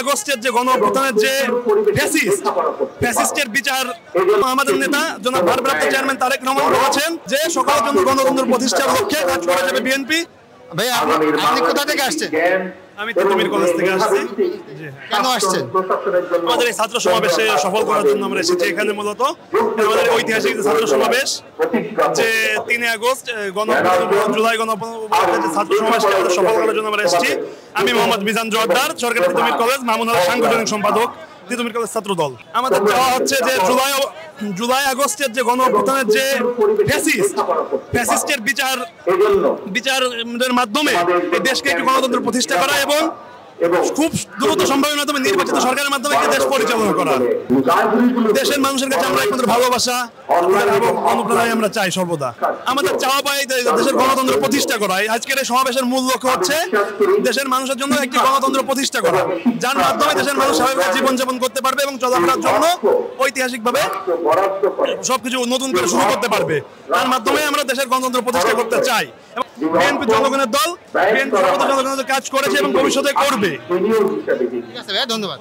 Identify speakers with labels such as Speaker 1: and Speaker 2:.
Speaker 1: আগস্টের যে গণঅভ্যুত্থানের যে ফ্যাসিস্টের বিচার আমাদের নেতা জনাব ভারপ্রাপ্ত চেয়ারম্যান তারেক রহমান বলেছেন যে সকলের জন্য গণতন্ত্র প্রতিষ্ঠার লক্ষ্যে কাজ করে যাবে বিএনপি।
Speaker 2: ভাই আপনি কোথা থেকে আসছেন?
Speaker 1: আমি তিতুমির কলেজ থেকে আসছি।
Speaker 2: কেন আসছেন?
Speaker 1: আমাদের এই ছাত্র সমাবেশে সফল করার জন্য আমরা এসেছি এখানে। মূলত আমাদের ঐতিহাসিক ছাত্র সমাবেশ যে 3 আগস্ট জুলাই গণঅভ্যুত্থানের যে ছাত্র সমাবেশকে আমাদের সফল করার জন্য আমরা এসেছি। আমি মোহাম্মদ মিজান জোয়ারদার, সরকারি তিতুমির কলেজ, মামুন আল সাংগঠনিক সম্পাদক, তিতুমির কলেজ ছাত্র দল। আমাদের চাওয়া হচ্ছে যে জুলাই আগস্টের যে গণঅভ্যুত্থানের যে ফ্যাসিস্টের বিচারের মাধ্যমে এই দেশকে একটি গণতন্ত্র প্রতিষ্ঠা করা এবং খুব দ্রুত সম্ভাবনার মাধ্যমে নির্বাচিত সরকারের মাধ্যমে দেশ পরিচালনা করা। দেশের মানুষের কাছে আমরা একমাত্র ভালোবাসা এবং অনুপ্রেরণায় আমরা চাই সর্বদা। আমাদের চাওয়া পাই দেশের গণতন্ত্র প্রতিষ্ঠা করা। আজকের এই সমাবেশের মূল লক্ষ্য হচ্ছে দেশের মানুষের জন্য একটি গণতন্ত্র প্রতিষ্ঠা করা, যার মাধ্যমে দেশের মানুষ স্বাভাবিক জীবনযাপন করতে পারবে এবং চলাফেরার জন্য ঐতিহাসিকভাবে সবকিছু নতুন করে শুরু করতে পারবে। তার মাধ্যমে আমরা দেশের গণতন্ত্র প্রতিষ্ঠা করতে চাই। বিএনপি জনগণের দল, বিএনপি জনগণের কাজ করেছে এবং ভবিষ্যতে করবে।
Speaker 2: ঠিক আছে ভাই, ধন্যবাদ।